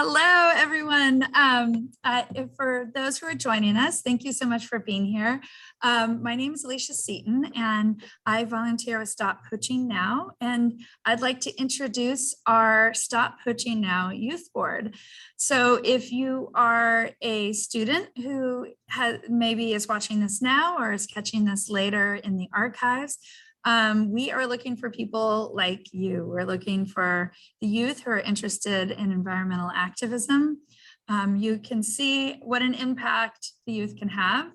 Hello, everyone. For those who are joining us, thank you so much for being here. My name is Alicia Seaton, and I volunteer with Stop Poaching Now. And I'd like to introduce our Stop Poaching Now Youth Board. So if you are a student who maybe is watching this now or is catching this later in the archives, we are looking for people like you. We're looking for the youth who are interested in environmental activism. You can see what an impact the youth can have.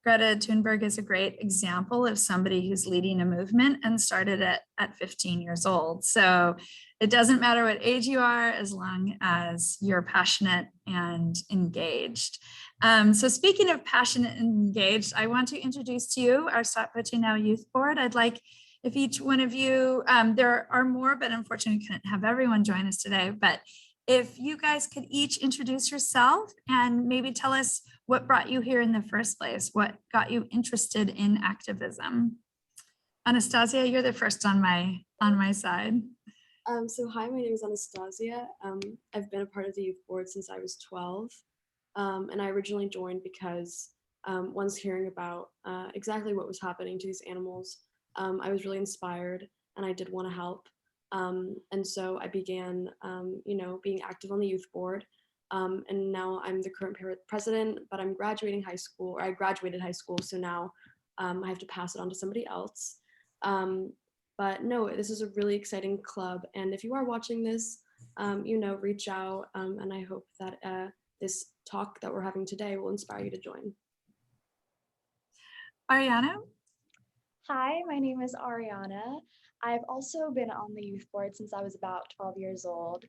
Greta Thunberg is a great example of somebody who's leading a movement and started it at 15 years old. So it doesn't matter what age you are, as long as you're passionate and engaged. So speaking of passionate and engaged, I want to introduce to you our Stop Poaching Now Youth Board. I'd like if each one of you, there are more, but unfortunately we couldn't have everyone join us today, but if you guys could each introduce yourself and maybe tell us what brought you here in the first place, what got you interested in activism. Anastasia, you're the first on my side. So hi, my name is Anastasia. I've been a part of the youth board since I was 12. And I originally joined because once hearing about exactly what was happening to these animals, I was really inspired and I did want to help. And so I began, being active on the youth board. And now I'm the current president, but I'm graduating high school, or I graduated high school. So now I have to pass it on to somebody else. But no, this is a really exciting club. And if you are watching this, reach out. And I hope that this talk that we're having today will inspire you to join. Ariana? Hi, my name is Ariana. I've also been on the youth board since I was about 12 years old.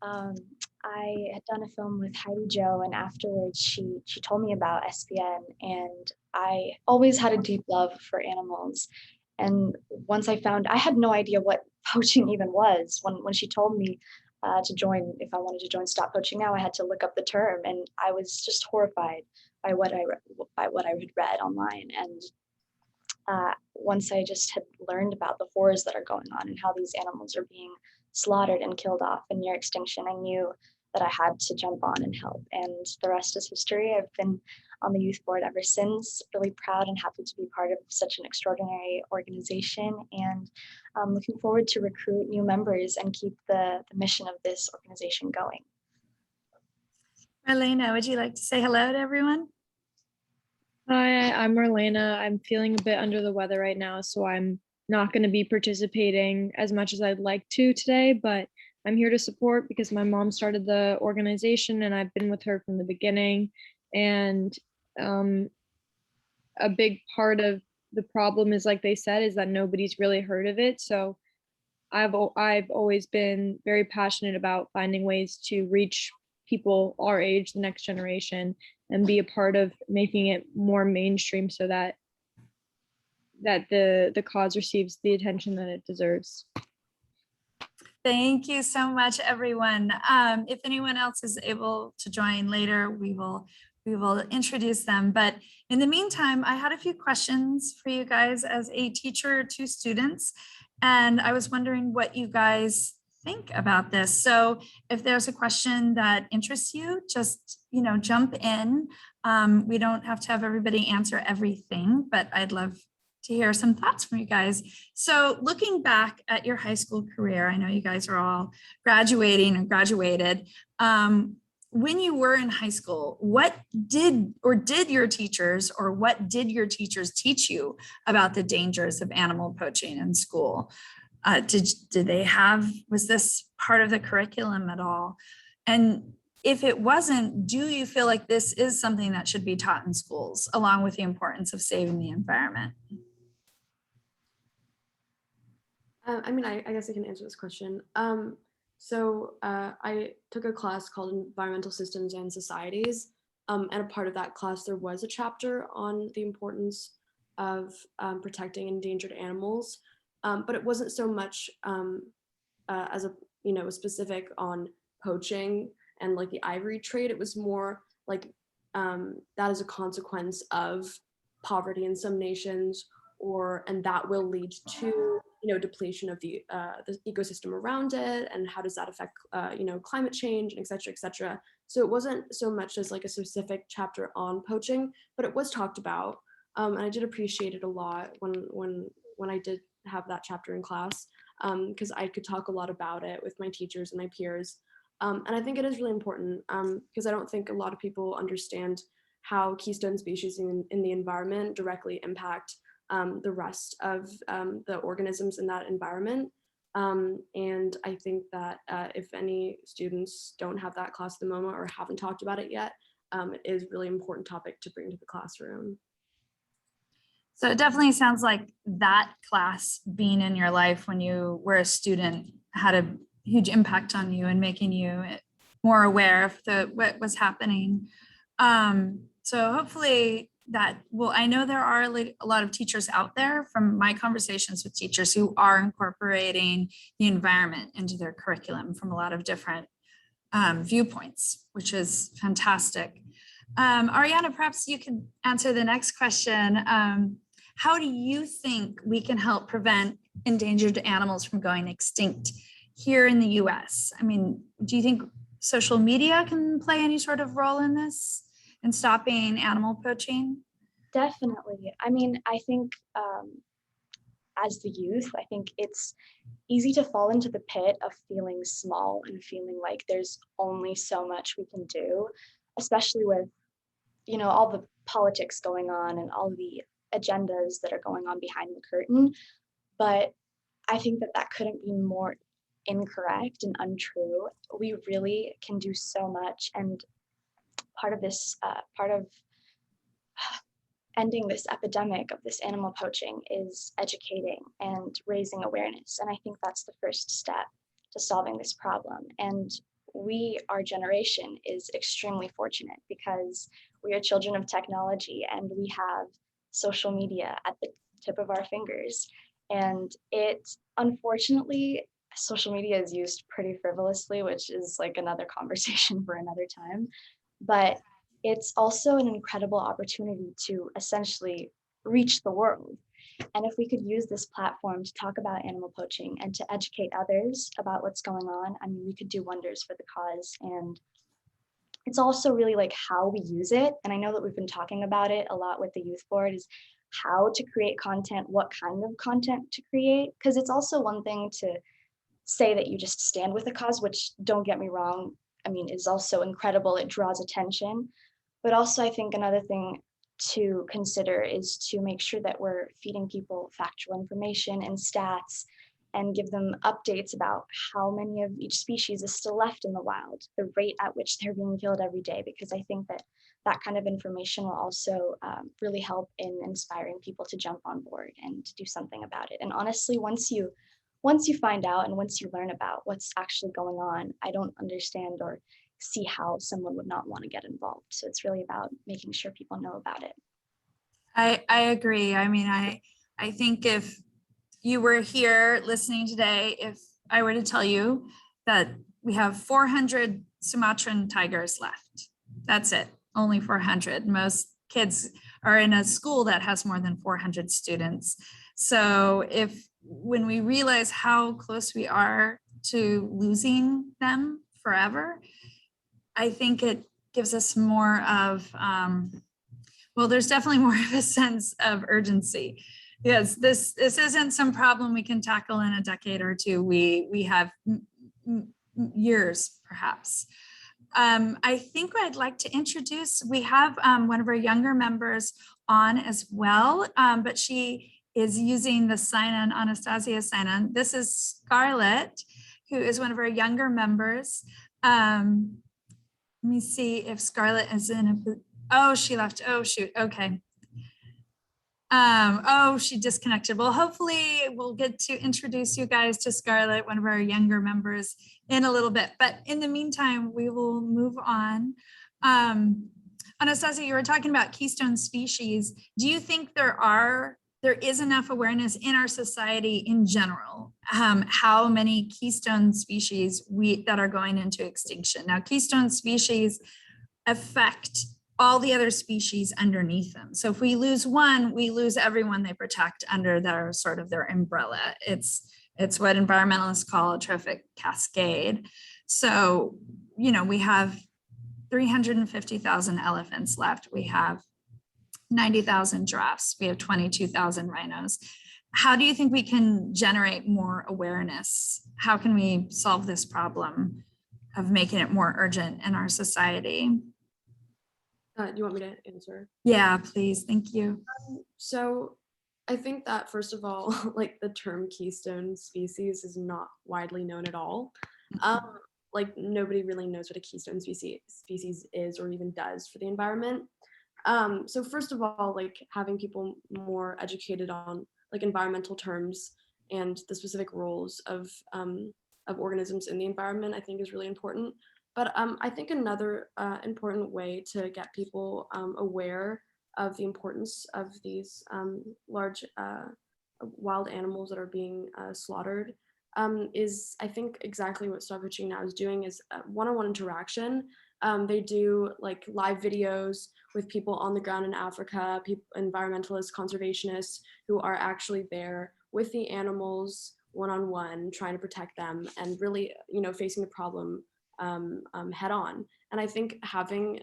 I had done a film with Heidi Jo, and afterwards she told me about SPN, and I always had a deep love for animals. And once I had no idea what poaching even was. When she told me to join, if I wanted to join Stop Poaching Now, I had to look up the term, and I was just horrified by what I had read online. And once I just had learned about the horrors that are going on and how these animals are being slaughtered and killed off and near extinction, I knew that I had to jump on and help. And the rest is history. I've been on the youth board ever since, really proud and happy to be part of such an extraordinary organization, and looking forward to recruit new members and keep the mission of this organization going. Marlena, would you like to say hello to everyone? Hi, I'm Marlena. I'm feeling a bit under the weather right now, so I'm not going to be participating as much as I'd like to today, but I'm here to support because my mom started the organization and I've been with her from the beginning. And a big part of the problem is, like they said, is that nobody's really heard of it. So I've always been very passionate about finding ways to reach people our age, the next generation, and be a part of making it more mainstream so that the cause receives the attention that it deserves. Thank you so much, everyone. If anyone else is able to join later, we will introduce them. But in the meantime, I had a few questions for you guys as a teacher to students, and I was wondering what you guys think about this. So if there's a question that interests you, just jump in. We don't have to have everybody answer everything, but I'd love to hear some thoughts from you guys. So looking back at your high school career, I know you guys are all graduating or graduated. When you were in high school, what did your teachers teach you about the dangers of animal poaching in school? Was this part of the curriculum at all? And if it wasn't, do you feel like this is something that should be taught in schools, along with the importance of saving the environment? I guess I can answer this question. So I took a class called Environmental Systems and Societies. And a part of that class, there was a chapter on the importance of protecting endangered animals. But it wasn't so much as a specific on poaching and like the ivory trade. It was more like that is a consequence of poverty in some nations, and that will lead to depletion of the ecosystem around it, and how does that affect climate change, and et cetera, et cetera. So it wasn't so much as like a specific chapter on poaching, but it was talked about, and I did appreciate it a lot when I did have that chapter in class, because I could talk a lot about it with my teachers and my peers. And I think it is really important, because I don't think a lot of people understand how keystone species in the environment directly impact the rest of the organisms in that environment. And I think that if any students don't have that class at the moment or haven't talked about it yet, it is a really important topic to bring to the classroom. So it definitely sounds like that class being in your life when you were a student had a huge impact on you and making you more aware of what was happening. So hopefully that I know there are a lot of teachers out there from my conversations with teachers who are incorporating the environment into their curriculum from a lot of different viewpoints, which is fantastic. Ariana, perhaps you could answer the next question. How do you think we can help prevent endangered animals from going extinct here in the US? I mean, do you think social media can play any sort of role in this, in stopping animal poaching? Definitely. I mean, I think as the youth, I think it's easy to fall into the pit of feeling small and feeling like there's only so much we can do, especially with, all the politics going on and all the agendas that are going on behind the curtain. But I think that couldn't be more incorrect and untrue. We really can do so much, and part of ending this epidemic of this animal poaching is educating and raising awareness. And I think that's the first step to solving this problem. And our generation is extremely fortunate because we are children of technology and we have social media at the tip of our fingers. And unfortunately, social media is used pretty frivolously, which is like another conversation for another time. But it's also an incredible opportunity to essentially reach the world. And if we could use this platform to talk about animal poaching and to educate others about what's going on, I mean, we could do wonders for the cause. And it's also really like how we use it. And I know that we've been talking about it a lot with the youth board, is how to create content, what kind of content to create. Because it's also one thing to say that you just stand with a cause, which, don't get me wrong, I mean, is also incredible. It draws attention. But also, I think another thing to consider is to make sure that we're feeding people factual information and stats, and give them updates about how many of each species is still left in the wild, the rate at which they're being killed every day, because I think that kind of information will also really help in inspiring people to jump on board and to do something about it. And honestly, once you find out and once you learn about what's actually going on, I don't understand or see how someone would not want to get involved. So it's really about making sure people know about it. I agree. I mean, I think if you were here listening today, if I were to tell you that we have 400 Sumatran tigers left, that's it, only 400. Most kids are in a school that has more than 400 students. So when we realize how close we are to losing them forever, I think it gives us more of, there's definitely more of a sense of urgency. Yes, this isn't some problem we can tackle in a decade or two. We have years, perhaps. I think I'd like to introduce, we have one of our younger members on as well, but she is using the sign-in, Anastasia sign-in. This is Scarlett, who is one of our younger members. Let me see if Scarlett is she left. Oh, shoot. Okay. She disconnected. Well, hopefully we'll get to introduce you guys to Scarlett, one of our younger members, in a little bit. But in the meantime, we will move on. Anastasia, you were talking about keystone species. Do you think there is enough awareness in our society in general, how many keystone species that are going into extinction? Now, keystone species affect all the other species underneath them. So if we lose one, we lose everyone they protect under their sort of their umbrella. It's what environmentalists call a trophic cascade. So, you know, we have 350,000 elephants left. We have 90,000 giraffes. We have 22,000 rhinos. How do you think we can generate more awareness? How can we solve this problem of making it more urgent in our society? Do you want me to answer? Yeah, please. Thank you. So I think that first of all, like the term keystone species is not widely known at all. Like nobody really knows what a keystone species is or even does for the environment. So first of all, like having people more educated on like environmental terms and the specific roles of organisms in the environment, I think is really important. But I think another important way to get people aware of the importance of these large wild animals that are being slaughtered is, I think, exactly what Stop Poaching Now is doing is one-on-one interaction. They do like live videos with people on the ground in Africa, environmentalists, conservationists who are actually there with the animals one-on-one, trying to protect them and really, you know, facing the problem head on. And I think having,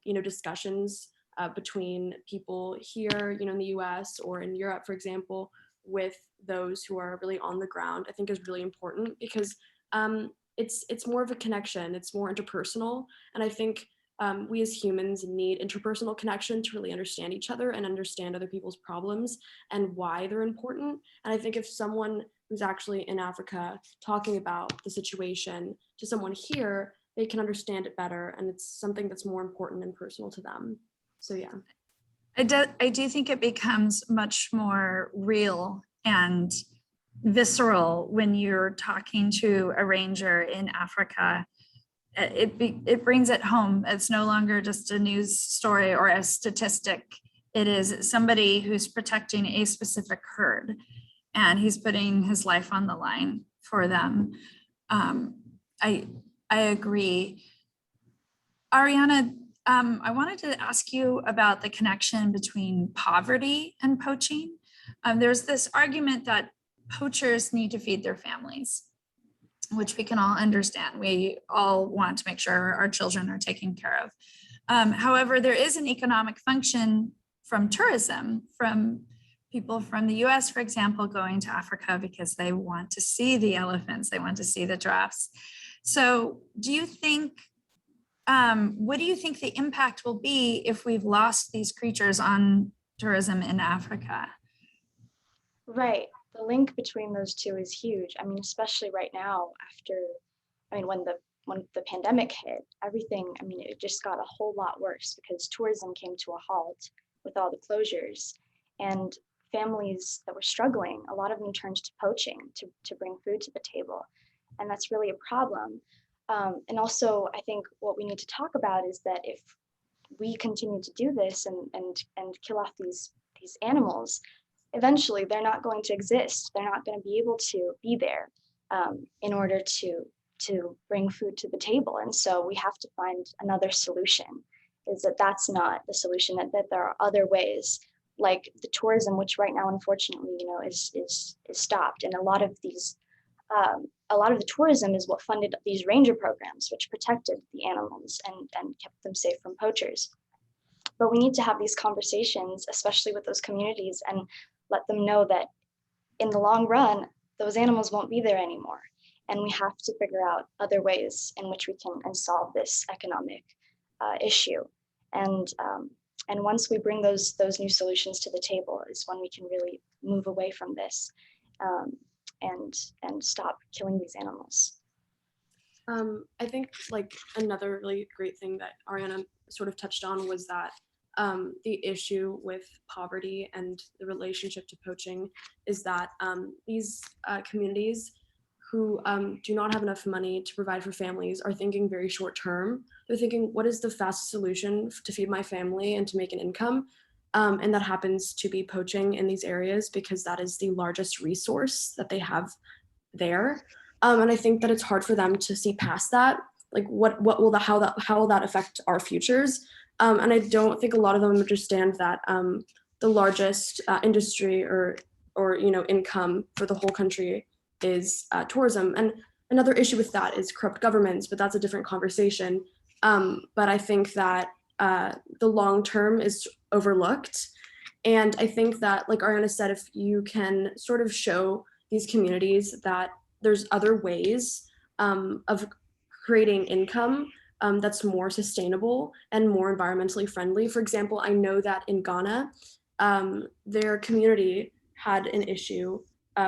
you know, discussions between people here, you know, in the US or in Europe, for example, with those who are really on the ground, I think is really important because it's more of a connection, it's more interpersonal. And I think we as humans need interpersonal connection to really understand each other and understand other people's problems and why they're important. And I think if someone who's actually in Africa talking about the situation to someone here, they can understand it better and it's something that's more important and personal to them. So yeah. I do think it becomes much more real and visceral when you're talking to a ranger in Africa. It brings it home. It's no longer just a news story or a statistic. It is somebody who's protecting a specific herd and he's putting his life on the line for them. I agree. Ariana, I wanted to ask you about the connection between poverty and poaching. There's this argument that poachers need to feed their families, which we can all understand. We all want to make sure our children are taken care of. However, there is an economic function from tourism, from people from the US, for example, going to Africa because they want to see the elephants, they want to see the giraffes. So do you think, what do you think the impact will be if we've lost these creatures on tourism in Africa? Right. The link between those two is huge. I mean, especially right now after, I mean, when the pandemic hit, everything, I mean, it just got a whole lot worse because tourism came to a halt with all the closures, and families that were struggling, a lot of them turned to poaching to bring food to the table. And that's really a problem. And also, I think what we need to talk about is that if we continue to do this and kill off these animals, eventually they're not going to exist. They're not going to be able to be there in order to bring food to the table. And so we have to find another solution. Is that's not the solution, that there are other ways, like the tourism, which right now, unfortunately, you know, is stopped. And a lot of the tourism is what funded these ranger programs, which protected the animals and kept them safe from poachers. But we need to have these conversations, especially with those communities, and let them know that in the long run, those animals won't be there anymore. And we have to figure out other ways in which we can solve this economic issue. And once we bring those new solutions to the table is when we can really move away from this and stop killing these animals. I think like another really great thing that Ariana sort of touched on was that the issue with poverty and the relationship to poaching is that these communities who do not have enough money to provide for families are thinking very short term. They're thinking, what is the fastest solution to feed my family and to make an income? And that happens to be poaching in these areas because that is the largest resource that they have there. And I think that it's hard for them to see past that like what will how will that affect our futures? And I don't think a lot of them understand that the largest industry or income for the whole country is tourism. And another issue with that is corrupt governments, but that's a different conversation. But I think that the long term is overlooked. And I think that, like Ariana said, if you can sort of show these communities that there's other ways of creating income that's more sustainable and more environmentally friendly. For example, I know that in Ghana, their community had an issue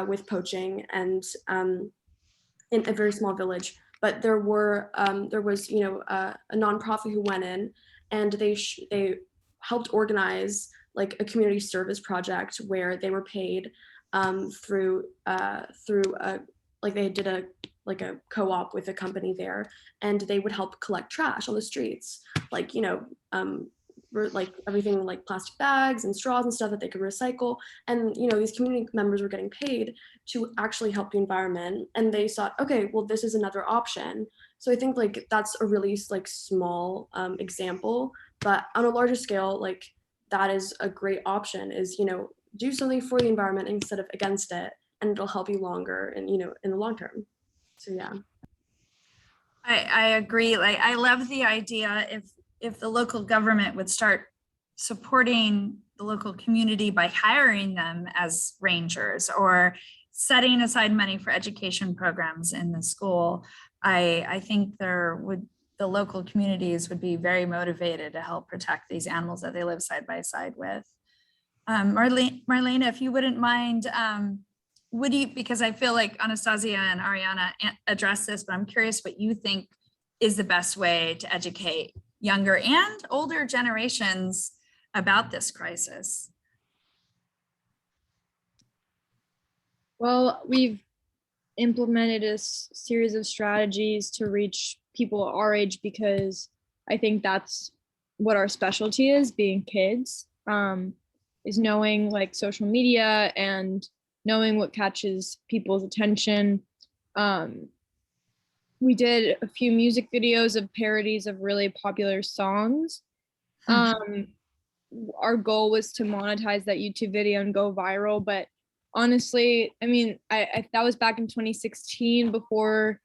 with poaching and in a very small village, but there was a nonprofit who went in and they helped organize like a community service project where they were paid through a like they did a co-op with a company there, and they would help collect trash on the streets, like like everything like plastic bags and straws and stuff that they could recycle. And these community members were getting paid to actually help the environment, and they thought, okay, well, this is another option. So I think like that's a really like small example, but on a larger scale, like that is a great option, is do something for the environment instead of against it, and it'll help you longer and in the long term. So yeah. I agree. Like, I love the idea if the local government would start supporting the local community by hiring them as rangers or setting aside money for education programs in the school. I think the local communities would be very motivated to help protect these animals that they live side by side with. Marlena, if you wouldn't mind, because I feel like Anastasia and Ariana address this, but I'm curious what you think is the best way to educate younger and older generations about this crisis. Well, we've implemented a series of strategies to reach people our age because I think that's what our specialty is, being kids, is knowing like social media and knowing what catches people's attention. We did a few music videos of parodies of really popular songs. Our goal was to monetize that YouTube video and go viral, but honestly, I mean, I that was back in 2016 before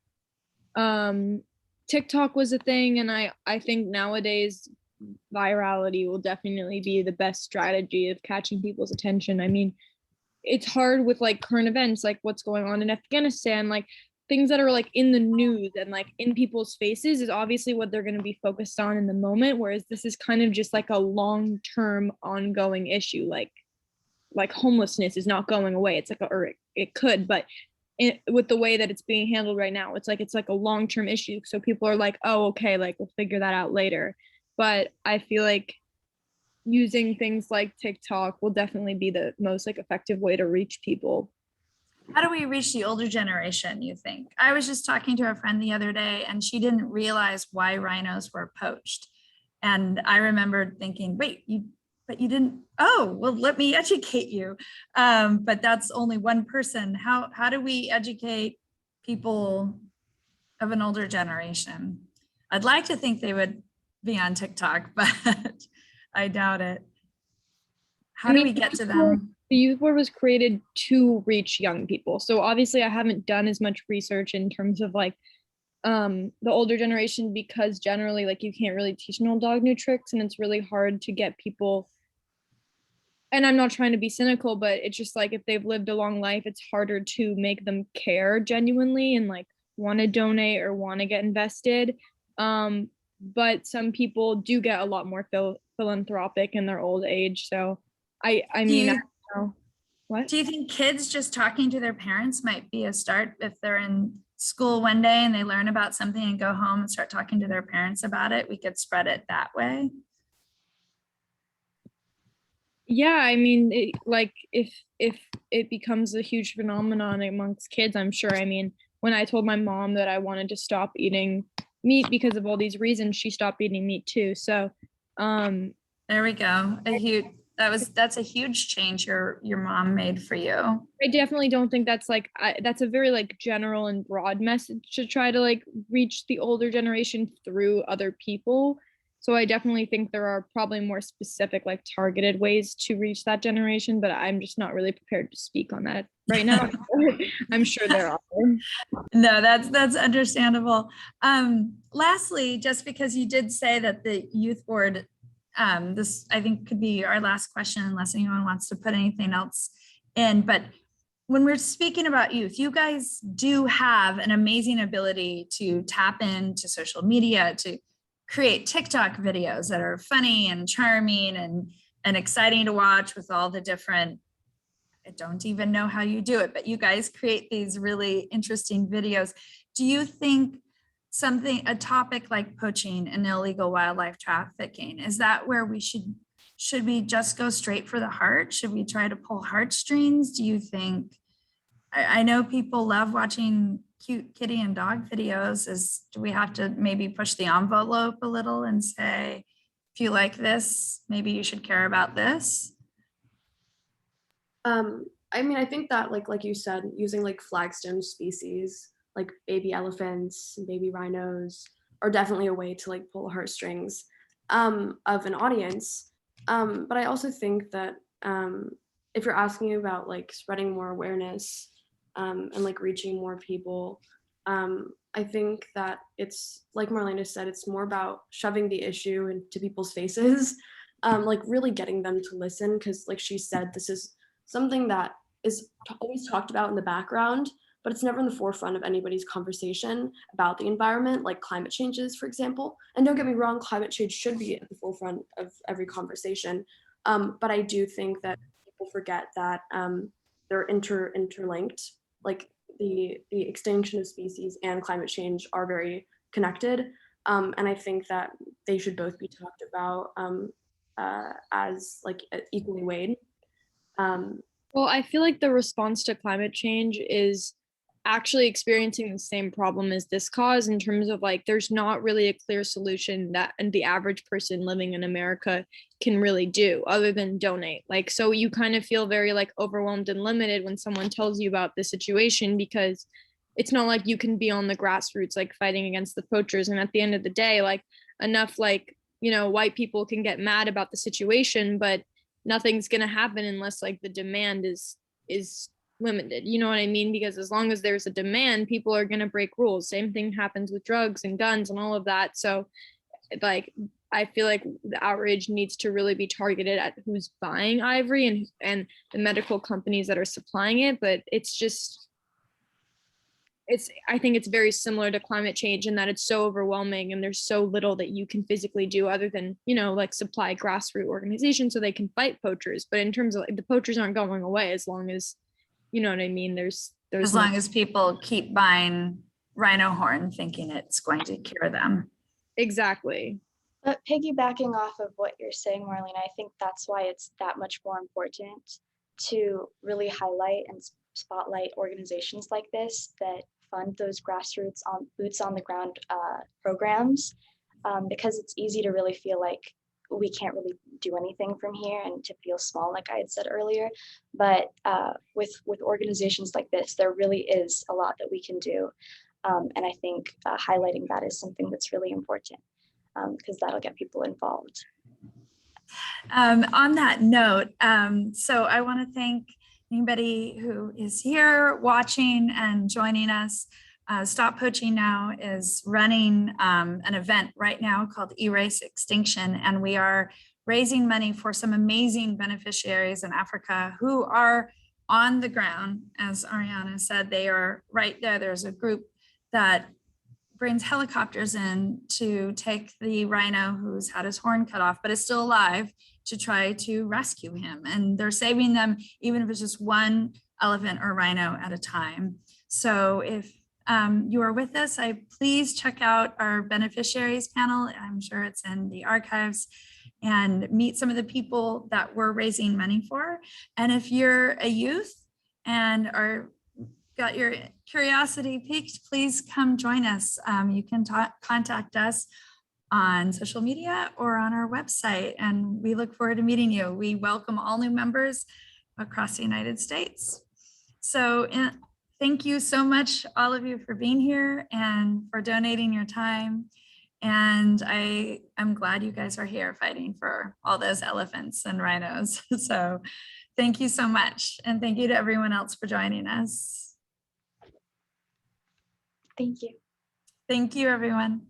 TikTok was a thing, and I think nowadays virality will definitely be the best strategy of catching people's attention. I mean, it's hard with like current events, like what's going on in Afghanistan, like things that are like in the news and like in people's faces is obviously what they're going to be focused on in the moment, whereas this is kind of just like a long-term ongoing issue. Like homelessness is not going away. It's like or it could, but with the way that it's being handled right now, it's like a long-term issue. So people are like, oh, okay, like we'll figure that out later. But I feel like using things like TikTok will definitely be the most like effective way to reach people. How do we reach the older generation, you think? I was just talking to a friend the other day and she didn't realize why rhinos were poached. And I remembered thinking, wait, you didn't, oh, well, let me educate you. But that's only one person. How do we educate people of an older generation? I'd like to think they would be on TikTok, but I doubt it. How do we get to them? The youth board was created to reach young people. So obviously I haven't done as much research in terms of like the older generation, because generally like you can't really teach an old dog new tricks, and it's really hard to get people. And I'm not trying to be cynical, but it's just like if they've lived a long life, it's harder to make them care genuinely and like want to donate or want to get invested. But some people do get a lot more philanthropic in their old age. So I mean, I don't know. What? Do you think kids just talking to their parents might be a start if they're in school one day and they learn about something and go home and start talking to their parents about it? We could spread it that way. Yeah, I mean, like if it becomes a huge phenomenon amongst kids, I'm sure. I mean, when I told my mom that I wanted to stop eating meat because of all these reasons, she stopped eating meat too. So there we go. that's a huge change your mom made for you. I definitely don't think that's like, that's a very like general and broad message to try to like reach the older generation through other people. So I definitely think there are probably more specific, like targeted ways to reach that generation, but I'm just not really prepared to speak on that right now. I'm sure there are. No, that's understandable. Lastly, just because you did say that the youth board, this I think could be our last question unless anyone wants to put anything else in, but when we're speaking about youth, you guys do have an amazing ability to tap into social media, to create TikTok videos that are funny and charming and exciting to watch with all the different, I don't even know how you do it, but you guys create these really interesting videos. Do you think a topic like poaching and illegal wildlife trafficking, is that where we should we just go straight for the heart? Should we try to pull heartstrings? Do you think, I know people love watching cute kitty and dog videos. Do we have to maybe push the envelope a little and say, if you like this, maybe you should care about this? I mean, I think that like you said, using like flagstone species, like baby elephants and baby rhinos, are definitely a way to like pull heartstrings of an audience. But I also think that if you're asking about like spreading more awareness and like reaching more people, I think that it's like Marlena said, it's more about shoving the issue into people's faces, like really getting them to listen, because like she said, this is something that is always talked about in the background, but it's never in the forefront of anybody's conversation about the environment, like climate changes, for example. And don't get me wrong, climate change should be at the forefront of every conversation. But I do think that people forget that they're interlinked. Like the extinction of species and climate change are very connected. And I think that they should both be talked about as like equally weighed. Well, I feel like the response to climate change is actually experiencing the same problem as this cause, in terms of like there's not really a clear solution that the average person living in America can really do other than donate. Like, so you kind of feel very like overwhelmed and limited when someone tells you about the situation, because it's not like you can be on the grassroots like fighting against the poachers. And at the end of the day, like enough like, you know, white people can get mad about the situation, but nothing's going to happen unless like the demand is limited, you know what I mean? Because as long as there's a demand, people are going to break rules. Same thing happens with drugs and guns and all of that. So like I feel like the outrage needs to really be targeted at who's buying ivory and the medical companies that are supplying it. But it's just, I think it's very similar to climate change in that it's so overwhelming and there's so little that you can physically do other than, you know, like supply grassroots organizations so they can fight poachers. But in terms of like, the poachers aren't going away as long as, you know what I mean? There's as long as people keep buying rhino horn thinking it's going to cure them. Exactly. But piggybacking off of what you're saying, Marlene, I think that's why it's that much more important to really highlight and spotlight organizations like this that fund those grassroots boots on the ground programs, because it's easy to really feel like we can't really do anything from here and to feel small, like I had said earlier. But with organizations like this, there really is a lot that we can do. And I think highlighting that is something that's really important, because that'll get people involved. On that note, so I want to thank anybody who is here watching and joining us. Stop Poaching Now is running an event right now called Erase Extinction, and we are raising money for some amazing beneficiaries in Africa who are on the ground. As Ariana said, they are right there. There's a group that brings helicopters in to take the rhino who's had his horn cut off but is still alive, to try to rescue him. And they're saving them, even if it's just one elephant or rhino at a time. So if you are with us, please check out our beneficiaries panel. I'm sure it's in the archives, and meet some of the people that we're raising money for. And if you're a youth and got your curiosity piqued, please come join us. You can contact us on social media or on our website. And we look forward to meeting you. We welcome all new members across the United States. So thank you so much, all of you, for being here and for donating your time. And I'm glad you guys are here fighting for all those elephants and rhinos. So thank you so much. And thank you to everyone else for joining us. Thank you. Thank you, everyone.